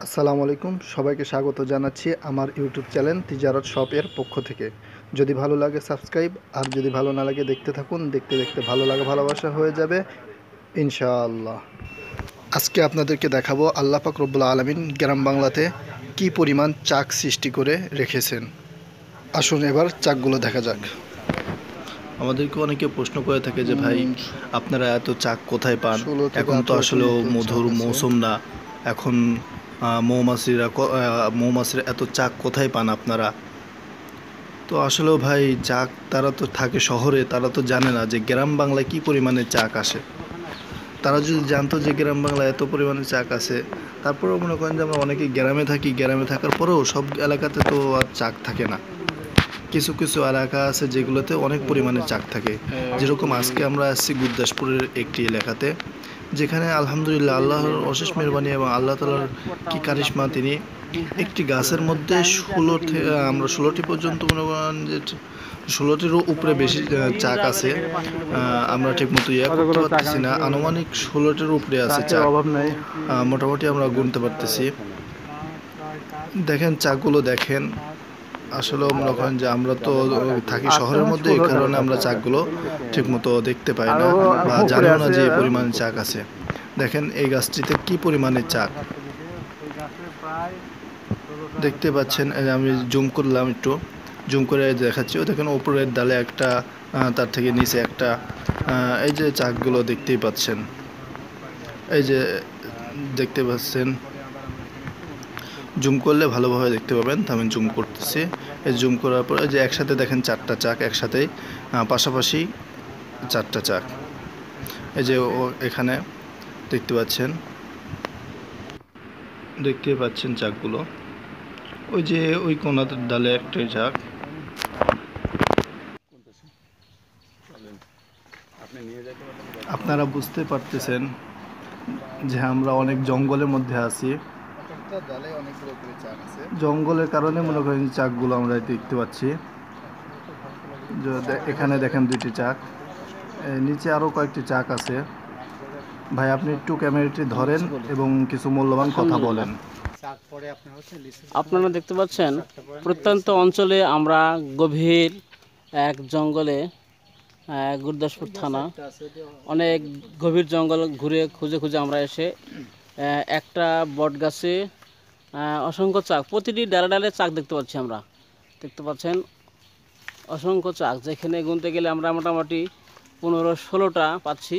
আসসালামু আলাইকুম, সবাইকে স্বাগত জানাচ্ছি আমার ইউটিউব চ্যানেল তিজারত শপের পক্ষ থেকে। যদি ভালো লাগে সাবস্ক্রাইব, আর যদি ভালো না লাগে দেখতে থাকুন। দেখতে দেখতে ভালো লাগা ভালোবাসা হয়ে যাবে ইনশাআল্লাহ। আজকে আপনাদেরকে দেখাবো আল্লাহ পাক রব্বুল আলামিন গ্রাম বাংলাতে কি পরিমাণ চাক সৃষ্টি করে রেখেছেন। আসুন এবার চাকগুলো দেখা যাক। আমাদেরকে অনেকে প্রশ্ন করে থাকে যে ভাই আপনারা এত চাক কোথায় পান? 16 থেকে এখন তো 18টির আসলে মতো মধুর চাক আছে। মৌসুম না। এখন মৌমাছিরা এত চাক কোথায় পান আপনারা? তো আসলেও ভাই চাক তারা তো থাকে শহরে, তারা তো জানে না যে গ্রাম বাংলায় কি পরিমাণে চাক আসে। তারা যদি জানতো যে গ্রাম বাংলায় এত পরিমাণে চাক আছে, তারপরেও মনে করেন যে আমরা অনেকেই গ্রামে থাকি, গ্রামে থাকার পরেও সব এলাকাতে তো আর চাক থাকে না। কিছু কিছু এলাকা আছে যেগুলোতে অনেক পরিমাণে চাক থাকে। যেরকম আজকে আমরা আসছি গুরদাসপুরের একটি এলাকাতে, যেখানে আলহামদুলিল্লাহ আল্লাহর অশেষ মেহরবানি এবং আল্লাহ তাআলার কি কারিশমা, তিনি একটি গাছের মধ্যে আমরা 16টি পর্যন্ত মনে করেন যে 16টিরও উপরে বেশি চাক আছে। আমরা ঠিক মতো করতে পারতেছি না, আনুমানিক 16টির উপরে আছে চাক। মোটামুটি আমরা গুনতে পারতেছি। দেখেন চাকগুলো দেখেন। আসলে মনে করেন যে আমরা তো থাকি শহরের মধ্যে, এই কারণে আমরা চাকগুলো ঠিকমতো দেখতে পাই না বা জানিও না যে এই পরিমাণে চাক আছে। দেখেন এই গাছটিতে কি পরিমাণে চাক দেখতে পাচ্ছেন। আমি জুম করলাম, একটু জুম করে দেখাচ্ছি। দেখেন উপরের ডালে একটা, তার থেকে নিচে একটা, এই যে চাকগুলো দেখতেই পাচ্ছেন। এই যে দেখতে পাচ্ছেন, জুম করলে ভালোভাবে দেখতে পাবেন। তো আমি জুম করতেছি। এই জুম করার পরে যে একসাথে দেখেন 4টা চাক একসাথেই পাশাপাশি 4টা চাক। এই যে এখানে দেখতে পাচ্ছেন চাকগুলো। ওই যে ওই কোনার ডালে একটা চাক। আপনারা বুঝতে পারতেছেন যে আমরা অনেক জঙ্গলের মধ্যে আছি। জঙ্গলের কারণে মনে করেন চাকগুলো আমরা দেখতে পাচ্ছি। এখানে দেখেন 2টি চাক, নিচে আরও কয়েকটি চাক আছে। ভাই আপনি একটু ক্যামেরাটি ধরেন এবং কিছু মূল্যবান কথা বলেন। আপনারা দেখতে পাচ্ছেন প্রত্যন্ত অঞ্চলে আমরা গভীর এক জঙ্গলে, গুরদাসপুর থানা, অনেক গভীর জঙ্গল ঘুরে খুঁজে খুঁজে আমরা এসে একটা বট গাছে অসংখ্য চাক, প্রতিটি ডালে ডালে চাক দেখতে পাচ্ছি। আমরা দেখতে পাচ্ছেন অসংখ্য চাক, যেখানে গুনতে গেলে আমরা মোটামুটি 15-16টা পাচ্ছি।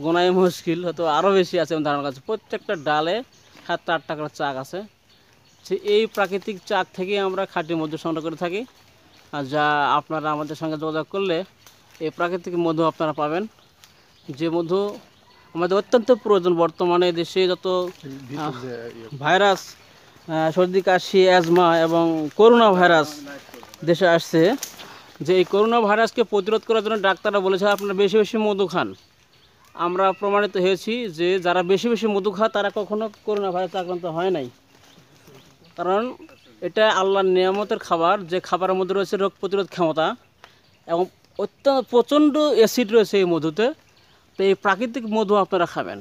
গোনায় মুশকিল, হয়তো আরও বেশি আছে ধারণার কাছে। প্রত্যেকটা ডালে 7-8টা করে চাক আছে। এই প্রাকৃতিক চাক থেকে আমরা খাঁটি মধু সংগ্রহ করে থাকি, আর যা আপনারা আমাদের সঙ্গে যোগাযোগ করলে এই প্রাকৃতিক মধু আপনারা পাবেন, যে মধু আমাদের অত্যন্ত প্রয়োজন। বর্তমানে দেশে যত ভাইরাস, সর্দি কাশি, অ্যাজমা এবং করোনা ভাইরাস দেশে আসছে, যে এই করোনা ভাইরাসকে প্রতিরোধ করার জন্য ডাক্তাররা বলেছে আপনারা বেশি বেশি মধু খান। আমরা প্রমাণিত হয়েছি যে যারা বেশি বেশি মধু খায় তারা কখনো করোনা ভাইরাসে আক্রান্ত হয় নাই। কারণ এটা আল্লাহর নিয়ামতের খাবার, যে খাবারের মধ্যে রয়েছে রোগ প্রতিরোধ ক্ষমতা এবং অত্যন্ত প্রচণ্ড অ্যাসিড রয়েছে এই মধুতে। তো এই প্রাকৃতিক মধু আপনারা খাবেন,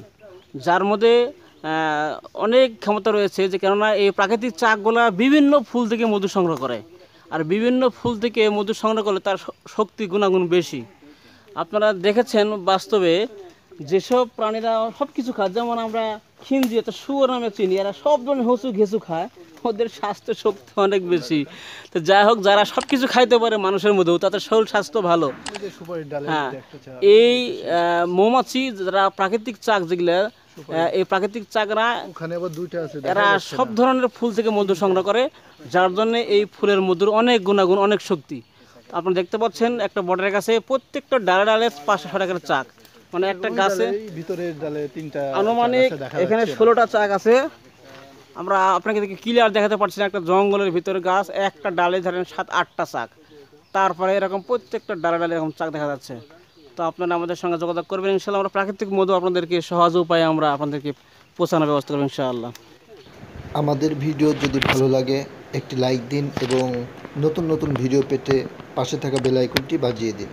যার মধ্যে অনেক ক্ষমতা রয়েছে। যে কেননা এই প্রাকৃতিক চাকগুলা বিভিন্ন ফুল থেকে মধু সংগ্রহ করে, আর বিভিন্ন ফুল থেকে মধু সংগ্রহ করলে তার শক্তি গুণাগুণ বেশি। আপনারা দেখেছেন বাস্তবে যেসব প্রাণীরা সব কিছু খায়, যেমন আমরা খিঞ্জি, একটা শুয়োর নামে চিনি, এরা সব ধরনের হসু ঘেঁচু খায়, ওদের স্বাস্থ্য শক্তি অনেক বেশি। তো যাই হোক, যারা সব কিছু খাইতে পারে মানুষের মধ্যেও, তাদের শরীর স্বাস্থ্য ভালো। হ্যাঁ, এই মৌমাছি যারা প্রাকৃতিক চাক, যেগুলা এই প্রাকৃতিক চাকরা, এরা সব ধরনের ফুল থেকে মধু সংগ্রহ করে, যার জন্য এই ফুলের মধুর অনেক গুণাগুণ, অনেক শক্তি। আপনারা দেখতে পাচ্ছেন একটা বটের কাছে প্রত্যেকটা ডালে ডালে 500 টাকার চাক, মানে একটা গাছে আনুমানিক এখানে 16টা চাক আছে। আমরা আপনাকে ক্লিয়ার দেখাতে পারছি না। একটা জঙ্গলের ভিতরে গাছ, একটা ডালে ধরেন 7-8টা চাক, তারপরে এরকম প্রত্যেকটা ডালে ডালে এরকম চাক দেখা যাচ্ছে। তো আপনারা আমাদের সঙ্গে যোগাযোগ করবেন ইনশাআল্লাহ। আমরা প্রাকৃতিক মধু আপনাদেরকে সহজ উপায়ে আমরা আপনাদেরকে পৌঁছানোর ব্যবস্থা করবো ইনশাআল্লাহ। আমাদের ভিডিও যদি ভালো লাগে একটি লাইক দিন এবং নতুন নতুন ভিডিও পেতে পাশে থাকা বেল আইকনটি বাজিয়ে দিন।